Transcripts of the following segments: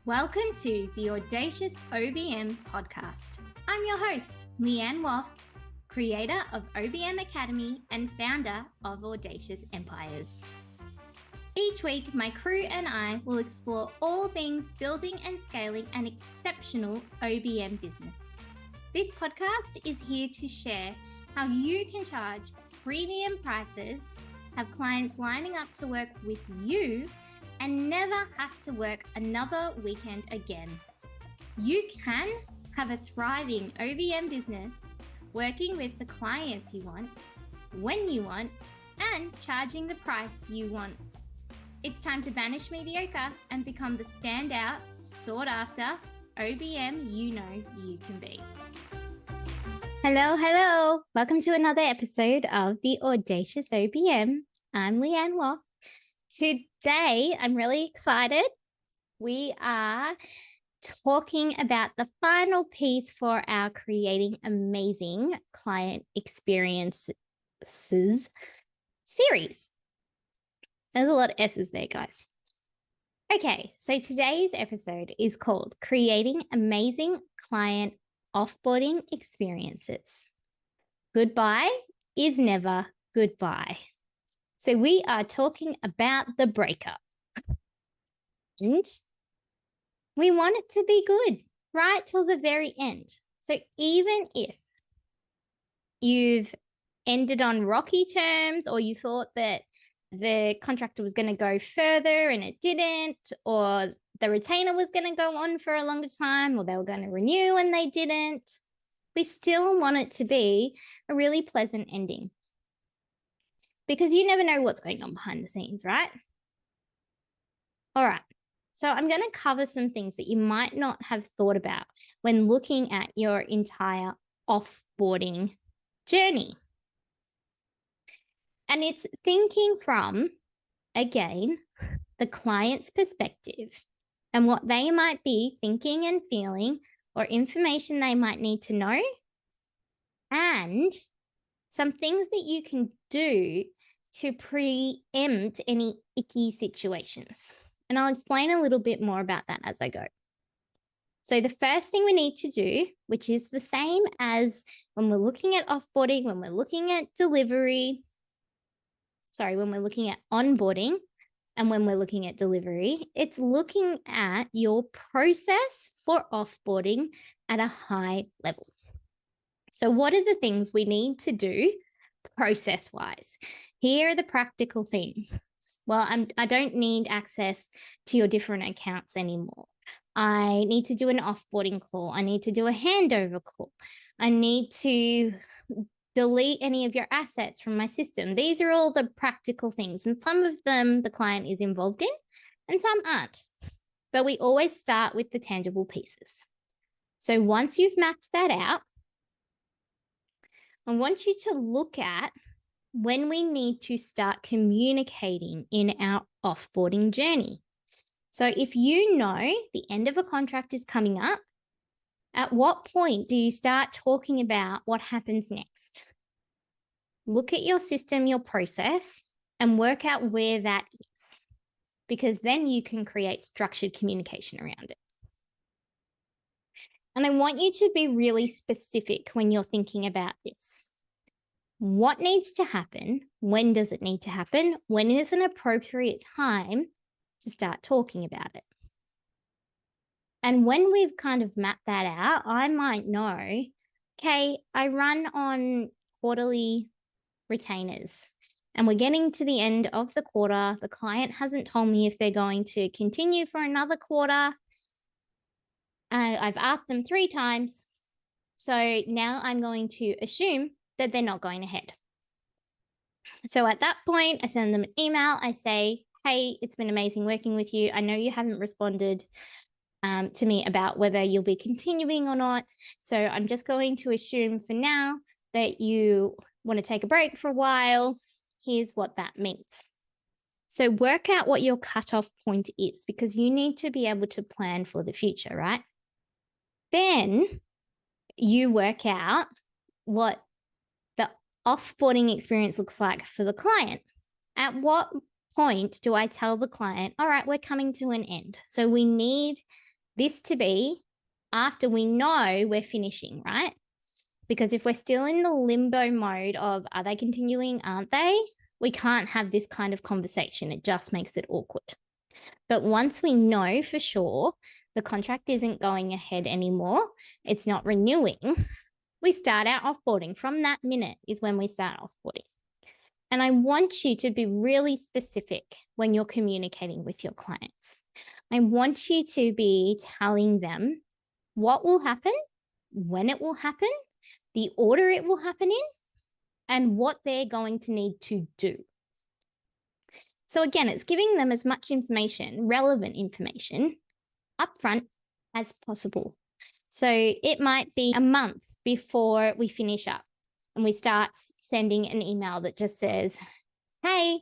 Welcome to the Audacious OBM podcast. I'm your host, Leanne, creator of OBM Academy and founder of Audacious Empires. Each week, my crew and I will explore all things building and scaling an exceptional OBM business. This podcast is here to share how you can charge premium prices, have clients lining up to work with you, and never have to work another weekend again. You can have a thriving OBM business working with the clients you want, when you want, and charging the price you want. It's time to banish mediocre and become the standout, sought-after OBM you know you can be. Hello. Welcome to another episode of the Audacious OBM. I'm Leanne Woff. Today, I'm really excited. We are talking about the final piece for our Creating Amazing Client Experiences series. There's a lot of S's there, guys. Okay, so today's episode is called Creating Amazing Client Offboarding Experiences. Goodbye is never goodbye. So we are talking about the breakup. And we want it to be good right till the very end. So even if you've ended on rocky terms, or you thought that the contractor was going to go further and it didn't, or the retainer was going to go on for a longer time, or they were going to renew and they didn't, we still want it to be a really pleasant ending. Because you never know what's going on behind the scenes, right? All right. So I'm going to cover some things that you might not have thought about when looking at your entire offboarding journey. And it's thinking from, again, the client's perspective and what they might be thinking and feeling, or information they might need to know, and some things that you can do to preempt any icky situations. And I'll explain a little bit more about that as I go. So the first thing we need to do, which is the same as when we're looking at offboarding, when we're looking at when we're looking at onboarding and when we're looking at delivery, it's looking at your process for offboarding at a high level. So what are the things we need to do process-wise? Here are the practical things. Well, I don't need access to your different accounts anymore. I need to do an offboarding call. I need to do a handover call. I need to delete any of your assets from my system. These are all the practical things, and some of them the client is involved in and some aren't. But we always start with the tangible pieces. So once you've mapped that out, I want you to look at when we need to start communicating in our offboarding journey. So if you know the end of a contract is coming up, at what point do you start talking about what happens next? Look at your system, your process, and work out where that is, because then you can create structured communication around it. And I want you to be really specific when you're thinking about this. What needs to happen? When does it need to happen? When is an appropriate time to start talking about it? And when we've kind of mapped that out, I might know, okay, I run on quarterly retainers and we're getting to the end of the quarter. The client hasn't told me if they're going to continue for another quarter. I've asked them 3 times. So now I'm going to assume that they're not going ahead. So at that point, I send them an email. I say, hey, it's been amazing working with you. I know you haven't responded to me about whether you'll be continuing or not. So I'm just going to assume for now that you want to take a break for a while. Here's what that means. So work out what your cutoff point is, because you need to be able to plan for the future, right? Then you work out what the offboarding experience looks like for the client. At what point do I tell the client, all right, we're coming to an end? So we need this to be after we know we're finishing, right? Because if we're still in the limbo mode of, are they continuing, aren't they? We can't have this kind of conversation. It just makes it awkward. But once we know for sure the contract isn't going ahead anymore, it's not renewing, we start our offboarding. From that minute is when we start offboarding. And I want you to be really specific when you're communicating with your clients. I want you to be telling them what will happen, when it will happen, the order it will happen in, and what they're going to need to do. So again, it's giving them as much information, relevant information, upfront as possible. So it might be a month before we finish up and we start sending an email that just says, hey,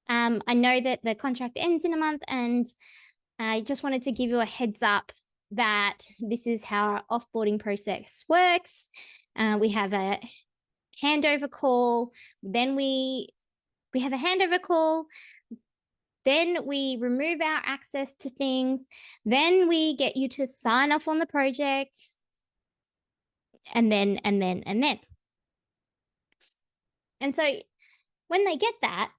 I know that the contract ends in a month, and I just wanted to give you a heads up that this is how our offboarding process works. We have a handover call, then we have a handover call, then we remove our access to things, then we get you to sign off on the project, and then. And so when they get that,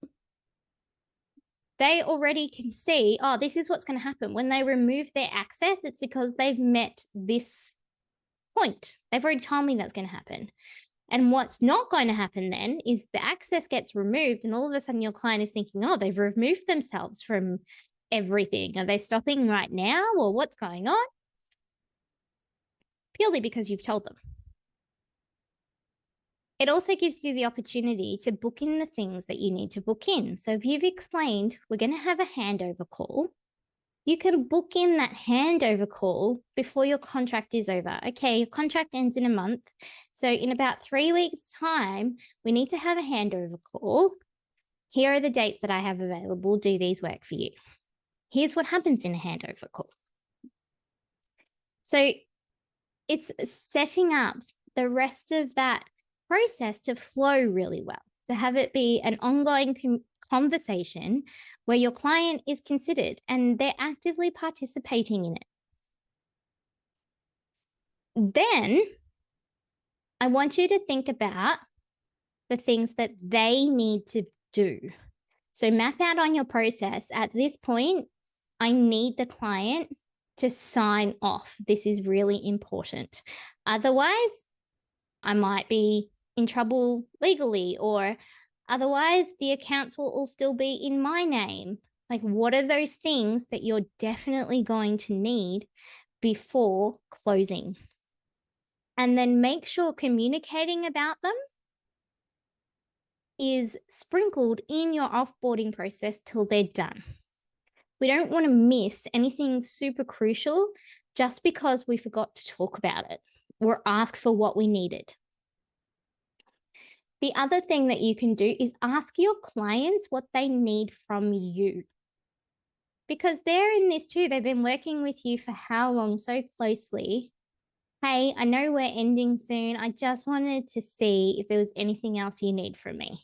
they already can see, oh, this is what's going to happen. When they remove their access, it's because they've met this point. They've already told me that's going to happen. And what's not going to happen then is the access gets removed, and all of a sudden your client is thinking, oh, they've removed themselves from everything. Are they stopping right now, or what's going on? Purely because you've told them. It also gives you the opportunity to book in the things that you need to book in. So if you've explained, we're going to have a handover call, you can book in that handover call before your contract is over. Okay, your contract ends in a month. So in about 3 weeks' time, we need to have a handover call. Here are the dates that I have available. Do these work for you? Here's what happens in a handover call. So it's setting up the rest of that process to flow really well, to have it be an ongoing conversation where your client is considered and they're actively participating in it. Then I want you to think about the things that they need to do. So map out on your process. At this point, I need the client to sign off. This is really important. Otherwise, I might be in trouble legally, or otherwise the accounts will all still be in my name. Like, what are those things that you're definitely going to need before closing? And then make sure communicating about them is sprinkled in your offboarding process till they're done. We don't want to miss anything super crucial just because we forgot to talk about it or ask for what we needed. The other thing that you can do is ask your clients what they need from you, because they're in this too. They've been working with you for how long, so closely. Hey, I know we're ending soon. I just wanted to see if there was anything else you need from me.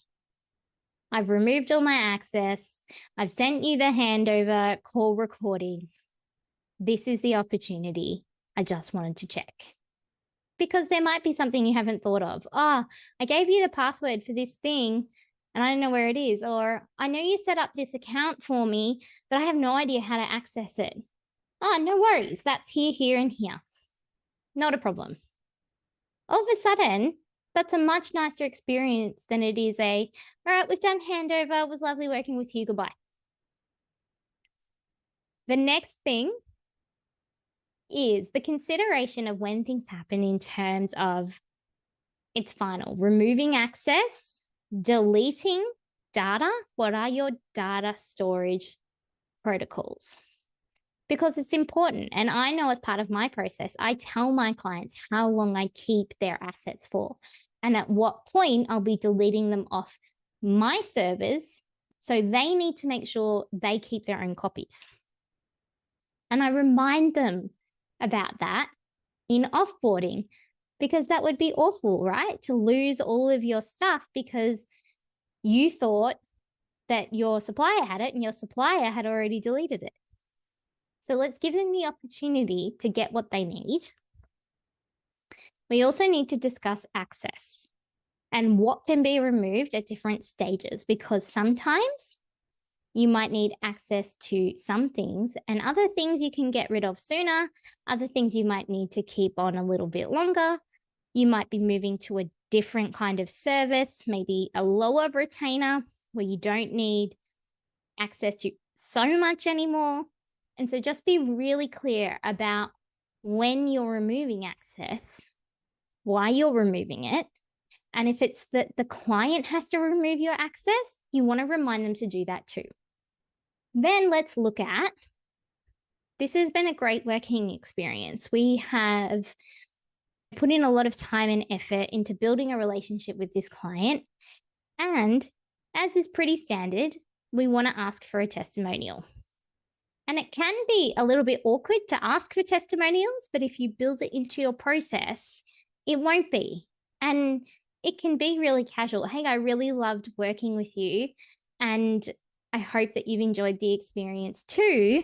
I've removed all my access. I've sent you the handover call recording. This is the opportunity. I just wanted to check. Because there might be something you haven't thought of. Oh, I gave you the password for this thing and I don't know where it is. Or I know you set up this account for me, but I have no idea how to access it. Oh, no worries. That's here, here, and here. Not a problem. All of a sudden, that's a much nicer experience than it is all right, we've done handover. It was lovely working with you. Goodbye. The next thing is the consideration of when things happen in terms of it's final. Removing access, deleting data. What are your data storage protocols? Because it's important. And I know as part of my process, I tell my clients how long I keep their assets for and at what point I'll be deleting them off my servers. So they need to make sure they keep their own copies. And I remind them about that in offboarding, because that would be awful, right? To lose all of your stuff because you thought that your supplier had it and your supplier had already deleted it. So let's give them the opportunity to get what they need. We also need to discuss access and what can be removed at different stages, because sometimes you might need access to some things and other things you can get rid of sooner. Other things you might need to keep on a little bit longer. You might be moving to a different kind of service, maybe a lower retainer where you don't need access to so much anymore. And so just be really clear about when you're removing access, why you're removing it. And if it's that the client has to remove your access, you want to remind them to do that too. Then let's look at, this has been a great working experience. We have put in a lot of time and effort into building a relationship with this client. And as is pretty standard, we want to ask for a testimonial. And it can be a little bit awkward to ask for testimonials, but if you build it into your process, it won't be. And it can be really casual. Hey, I really loved working with you, and I hope that you've enjoyed the experience too.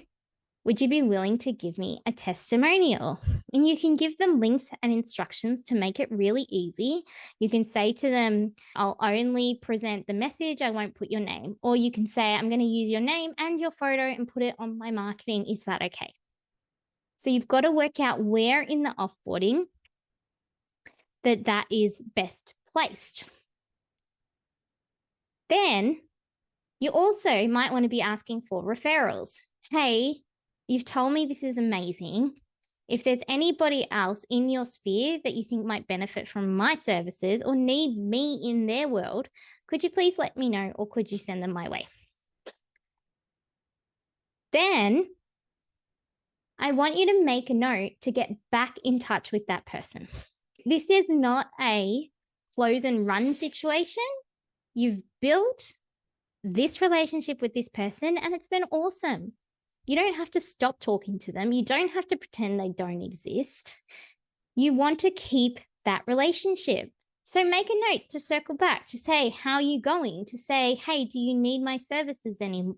Would you be willing to give me a testimonial? And you can give them links and instructions to make it really easy. You can say to them, I'll only present the message, I won't put your name. Or you can say, I'm going to use your name and your photo and put it on my marketing. Is that okay? So you've got to work out where in the offboarding that is best placed. Then you also might want to be asking for referrals. Hey, you've told me this is amazing. If there's anybody else in your sphere that you think might benefit from my services or need me in their world, could you please let me know, or could you send them my way? Then I want you to make a note to get back in touch with that person. This is not a close and run situation. You've built this relationship with this person and it's been awesome. You don't have to stop talking to them. You don't have to pretend they don't exist. You want to keep that relationship. So make a note to circle back, to say, how are you going? To say, hey, do you need my services anymore?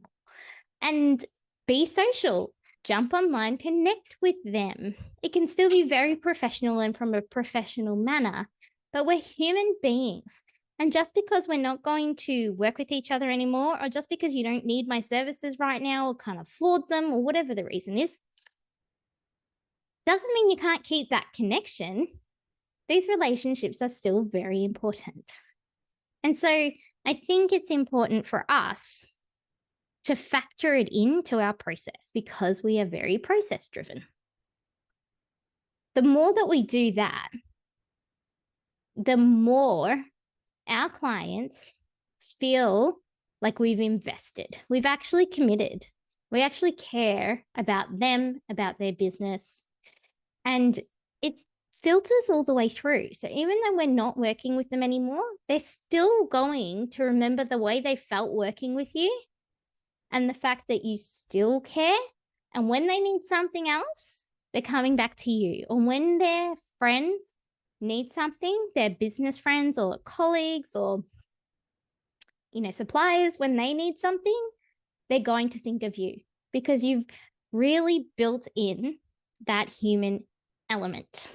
And be social. Jump online, connect with them. It can still be very professional and from a professional manner, but we're human beings. And just because we're not going to work with each other anymore, or just because you don't need my services right now or can't afford them or whatever the reason is, doesn't mean you can't keep that connection. These relationships are still very important. And so I think it's important for us to factor it into our process because we are very process driven. The more that we do that, the more our clients feel like we've invested. We've actually committed. We actually care about them, about their business, and it filters all the way through. So even though we're not working with them anymore, they're still going to remember the way they felt working with you and the fact that you still care. And when they need something else, they're coming back to you. Or when their friends need something, their business friends or colleagues or, suppliers, when they need something, they're going to think of you because you've really built in that human element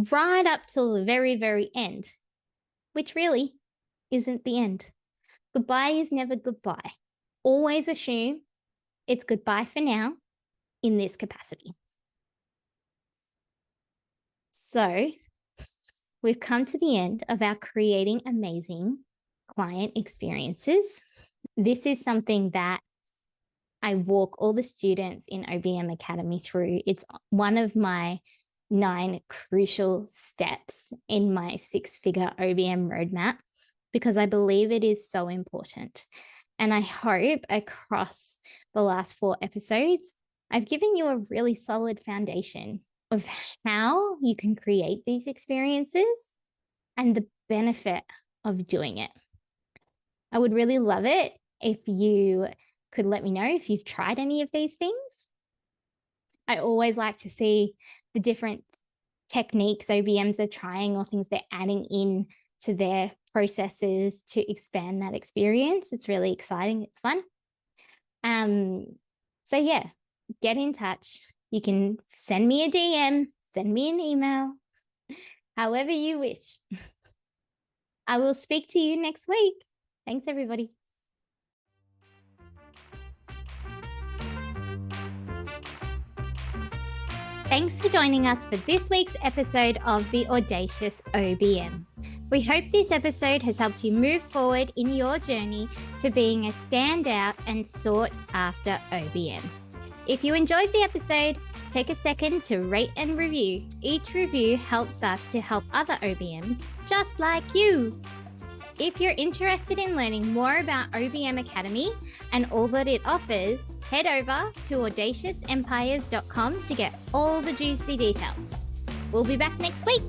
right up till the very, very end, which really isn't the end. Goodbye is never goodbye. Always assume it's goodbye for now in this capacity. So we've come to the end of our creating amazing client experiences. This is something that I walk all the students in OBM Academy through. It's one of my 9 crucial steps in my 6-figure OBM roadmap because I believe it is so important. And I hope across the last 4 episodes, I've given you a really solid foundation of how you can create these experiences and the benefit of doing it. I would really love it if you could let me know if you've tried any of these things. I always like to see the different techniques OBMs are trying or things they're adding in to their processes to expand that experience. It's really exciting. It's fun. So yeah, get in touch. You can send me a DM, send me an email, however you wish. I will speak to you next week. Thanks, everybody. Thanks for joining us for this week's episode of The Audacious OBM. We hope this episode has helped you move forward in your journey to being a standout and sought after OBM. If you enjoyed the episode, take a second to rate and review. Each review helps us to help other OBMs just like you. If you're interested in learning more about OBM Academy and all that it offers, head over to audaciousempires.com to get all the juicy details. We'll be back next week.